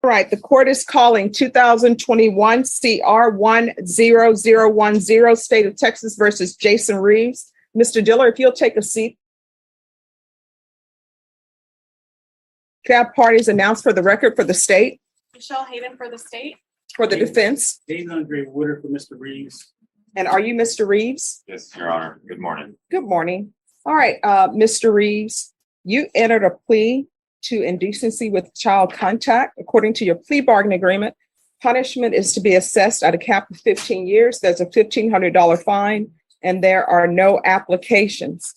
All right, the court is calling 2021 CR 10010, State of Texas versus Jason Reeves. Mr. Diller, if you'll take a seat. Can parties announced for the record for the state? Michelle Hayden for the state. For the defense? David Andre Woodard for Mr. Reeves. And are you Mr. Reeves? Yes, Your Honor. Good morning. Good morning. All right, Mr. Reeves, you entered a plea to indecency with child contact. According to your plea bargaining agreement, punishment is to be assessed at a cap of 15 years. There's a $1,500 fine, and there are no applications.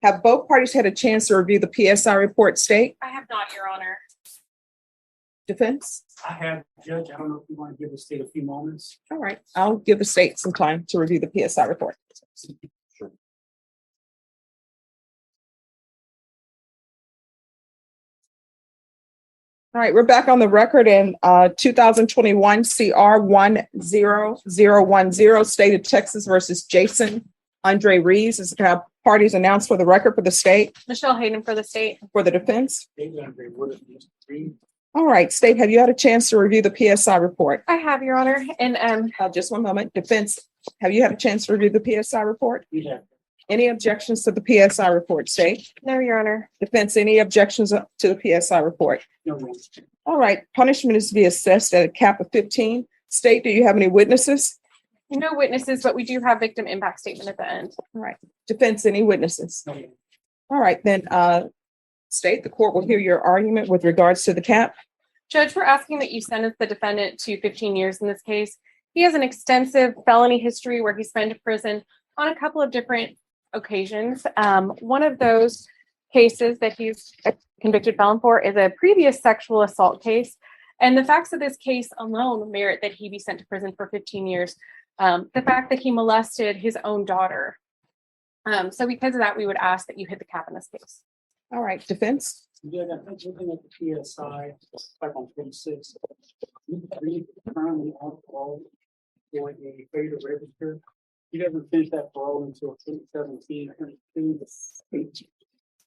Have both parties had a chance to review the PSI report, state? I have not, Your Honor. Defense? I have, Judge, I don't know if you want to give the state a few moments. All right, I'll give the state some time to review the PSI report. Sure. All right, we're back on the record in 2021 CR 10010, State of Texas versus Jason Andre Reeves. Is have parties announced for the record for the state? Michelle Hayden for the state. For the defense? David Andre Woodard for Mr. Reeves. All right, state, have you had a chance to review the PSI report? I have, Your Honor. And Just one moment. Defense, have you had a chance to review the PSI report? We have. Any objections to the PSI report, state? no, Your Honor. Defense, any objections to the PSI report? No one. All right, punishment is to be assessed at a cap of 15. State, do you have any witnesses? No witnesses, but we do have victim impact statement at the end. All right, defense, any witnesses? No one. All right, then, state, the court will hear your argument with regards to the cap. Judge, we're asking that you sentence the defendant to 15 years in this case. He has an extensive felony history where he's been to prison on a couple of different occasions. One of those cases that he's a convicted felon for is a previous sexual assault case. And the facts of this case alone merit that he be sent to prison for 15 years. The fact that he molested his own daughter. So because of that, we would ask that you hit the cap in this case. All right, defense. Judge, I think looking at the PSI, like on 26, Mr. Reeves is currently on parole for a failure to register. He doesn't finish that parole until 2017.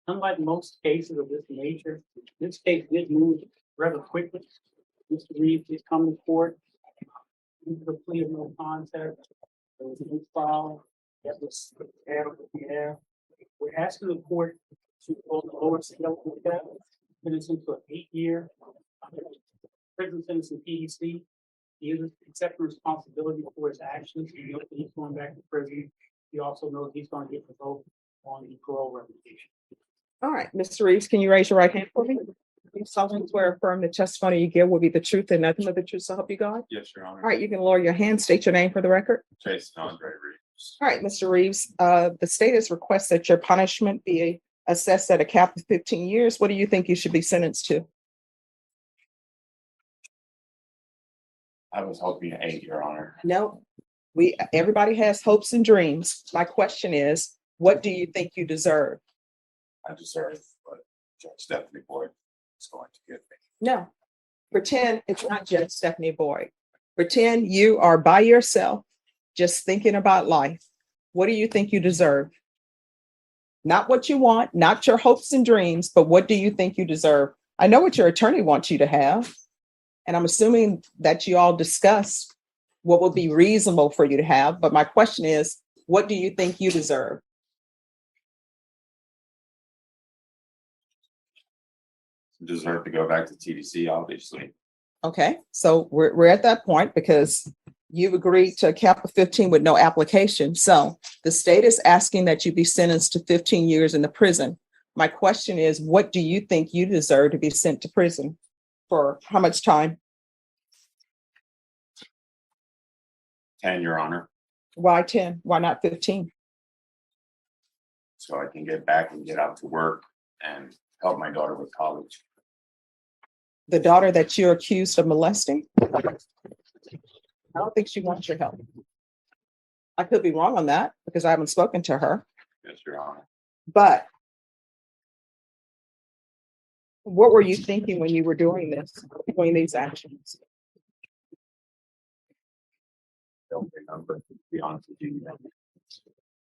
Unlike most cases of this nature, this case did move rather quickly. Mr. Reeves is coming to court. Into the plea of no contest. There was a new file that was added to the air. We're asking the court to go the lower scale with that, sentence him to an 8-year prison sentence in PEC. He is accepting responsibility for his actions. He knows that he's going back to prison. He also knows he's going to get revoked on the parole revocation. All right, Mr. Reeves, can you raise your right hand for me? You solemnly swear affirm the testimony you give will be the truth and nothing but the truth, so help you God. Yes, Your Honor. All right, you can lower your hand, state your name for the record. Jason Andre Reeves. All right, Mr. Reeves, the state has requested that your punishment be assessed at a cap of 15 years. What do you think you should be sentenced to? I was hoping 8, Your Honor. No, everybody has hopes and dreams. My question is, what do you think you deserve? I deserve what Judge Stephanie Boyd is going to give me. No, pretend it's not Judge Stephanie Boyd. Pretend you are by yourself, just thinking about life. What do you think you deserve? Not what you want, not your hopes and dreams, but what do you think you deserve? I know what your attorney wants you to have, and I'm assuming that you all discussed what would be reasonable for you to have. But my question is, what do you think you deserve? Deserve to go back to TDC, obviously. Okay, so we're at that point because you've agreed to a cap of 15 with no application. So the state is asking that you be sentenced to 15 years in the prison. My question is, what do you think you deserve to be sent to prison for? How much time? 10, Your Honor. Why 10? Why not 15? So I can get back and get out to work and help my daughter with college. The daughter that you're accused of molesting? I don't think she wants your help. I could be wrong on that because I haven't spoken to her. Yes, Your Honor. But what were you thinking when you were doing these actions? Don't remember, to be honest with you.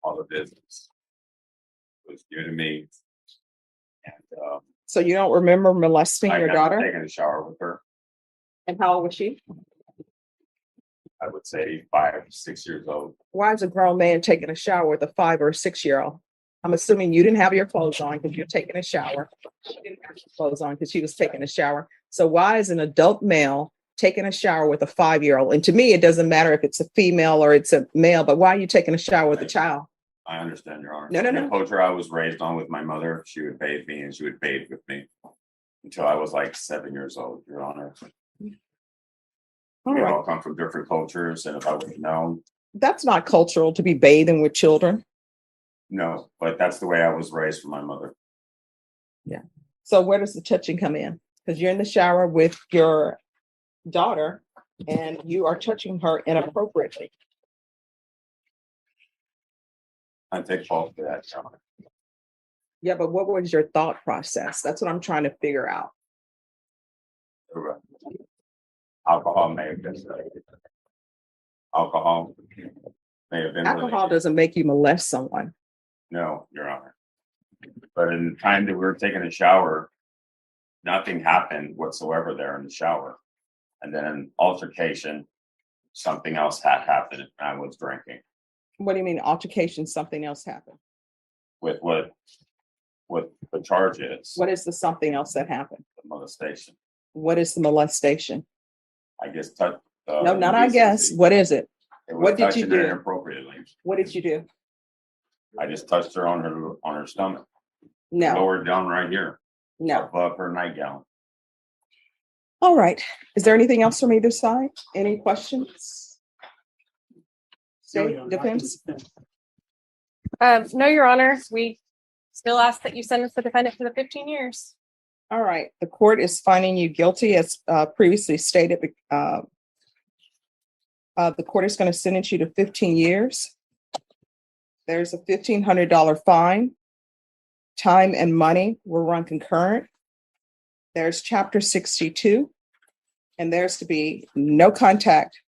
All the business was given to me. And So you don't remember molesting your daughter? Taking a shower with her. And how old was she? I would say 5, 6 years old. Why is a grown man taking a shower with a 5 or 6-year-old? I'm assuming you didn't have your clothes on because you're taking a shower. She didn't have her clothes on because she was taking a shower. So why is an adult male taking a shower with a 5-year-old? And to me, it doesn't matter if it's a female or it's a male, but why are you taking a shower with a child? I understand, Your Honor. No. The culture I was raised on with my mother, she would bathe me and she would bathe with me until I was like 7 years old, Your Honor. All We right. all come from different cultures, and if I would have known, That's not cultural to be bathing with children. no, but that's the way I was raised from my mother. So where does the touching come in? Because you're in the shower with your daughter and you are touching her inappropriately. I take fault for that, Your Honor. Yeah, but what was your thought process? That's what I'm trying to figure out. Correct. Alcohol may have been alcohol may have been Alcohol related. doesn't make you molest someone. No, Your Honor. But in the time that we were taking a shower, nothing happened whatsoever there in the shower. And then an altercation, something else had happened and I was drinking What do you mean altercation? Something else happened. with what the charge is, What is the something else that happened? the molestation. What is the molestation? I guess touch. No, not I guess. What is it? It was what did you touching her do? inappropriately. What did you do? I just touched her on her stomach, No, lower down right here, no. above her nightgown. All right. Is there anything else from either side? Any questions? State defense? No, Your Honor, we still ask that you sentence the defendant to the 15 years. All right. The court is finding you guilty as previously stated. The court is going to sentence you to 15 years. There's a $1,500 fine. Time and money will run concurrent. There's chapter 62, and there's to be no contact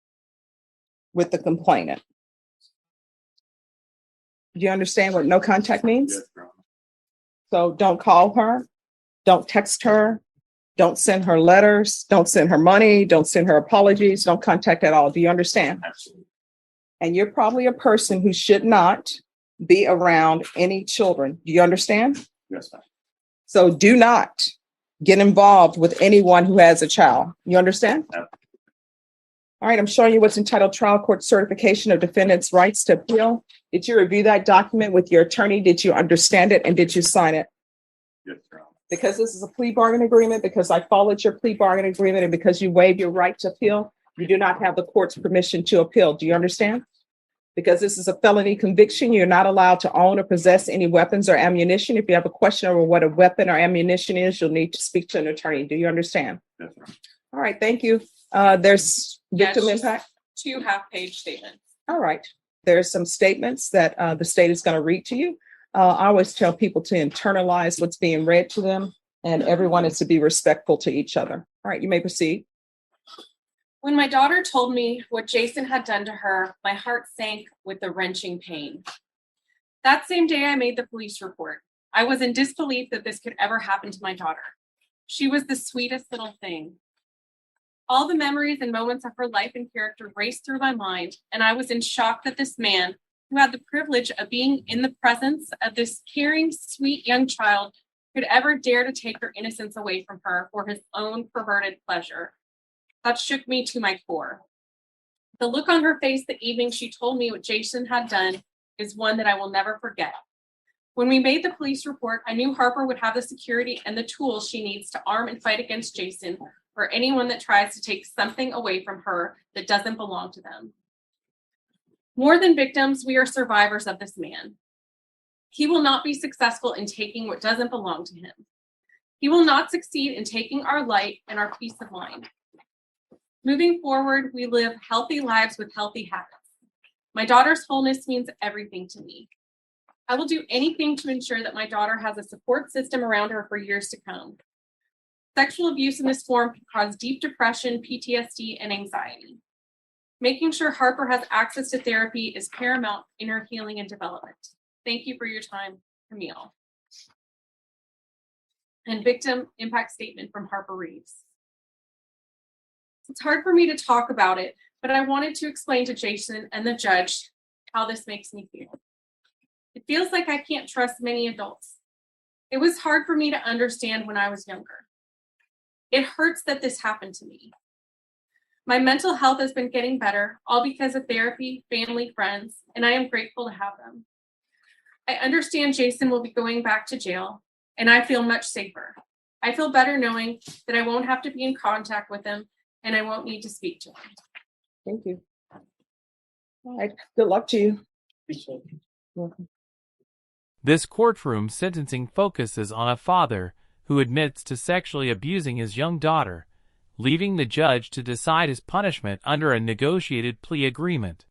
with the complainant. Do you understand what no contact means? Yes, Your Honor. So don't call her, don't text her, don't send her letters, don't send her money, don't send her apologies, don't contact at all. Do you understand? Absolutely. And you're probably a person who should not be around any children. Do you understand? Yes, ma'am. So do not get involved with anyone who has a child. You understand? Yep. All right, I'm showing you what's entitled Trial Court Certification of Defendant's Rights to Appeal. Did you review that document with your attorney? Did you understand it and did you sign it? Yes, Your Honor. Because this is a plea bargain agreement, because I followed your plea bargain agreement, and because you waived your right to appeal, you do not have the court's permission to appeal. Do you understand? Because this is a felony conviction, you're not allowed to own or possess any weapons or ammunition. If you have a question over what a weapon or ammunition is, you'll need to speak to an attorney. Do you understand? Yes, Your Honor. All right, thank you. There's victim Yes. impact. 2 half-page statements. All right. There's some statements that the state is going to read to you. I always tell people to internalize what's being read to them, and everyone is to be respectful to each other. All right, you may proceed. When my daughter told me what Jason had done to her, my heart sank with a wrenching pain. That same day, I made the police report. I was in disbelief that this could ever happen to my daughter. She was the sweetest little thing. All the memories and moments of her life and character raced through my mind, and I was in shock that this man, who had the privilege of being in the presence of this caring, sweet young child, could ever dare to take her innocence away from her for his own perverted pleasure. That shook me to my core. The look on her face the evening she told me what Jason had done is one that I will never forget. When we made the police report, I knew Harper would have the security and the tools she needs to arm and fight against Jason or anyone that tries to take something away from her that doesn't belong to them. More than victims, we are survivors of this man. He will not be successful in taking what doesn't belong to him. He will not succeed in taking our light and our peace of mind. Moving forward, we live healthy lives with healthy habits. My daughter's wholeness means everything to me. I will do anything to ensure that my daughter has a support system around her for years to come. Sexual abuse in this form can cause deep depression, PTSD, and anxiety. Making sure Harper has access to therapy is paramount in her healing and development. Thank you for your time, Camille. And victim impact statement from Harper Reeves. It's hard for me to talk about it, but I wanted to explain to Jason and the judge how this makes me feel. It feels like I can't trust many adults. It was hard for me to understand when I was younger. It hurts that this happened to me. My mental health has been getting better, all because of therapy, family, friends, and I am grateful to have them. I understand Jason will be going back to jail, and I feel much safer. I feel better knowing that I won't have to be in contact with him and I won't need to speak to him. Thank you. All right. Good luck to you. Appreciate it. Welcome. This courtroom sentencing focuses on a father who admits to sexually abusing his young daughter, leaving the judge to decide his punishment under a negotiated plea agreement.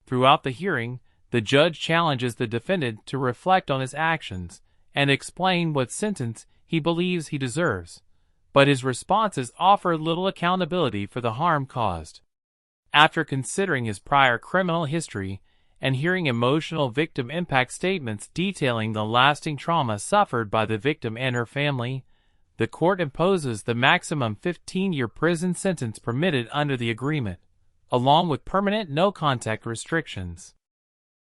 Throughout the hearing, the judge challenges the defendant to reflect on his actions and explain what sentence he believes he deserves, but his responses offer little accountability for the harm caused. After considering his prior criminal history and hearing emotional victim impact statements detailing the lasting trauma suffered by the victim and her family, the court imposes the maximum 15-year prison sentence permitted under the agreement, along with permanent no-contact restrictions.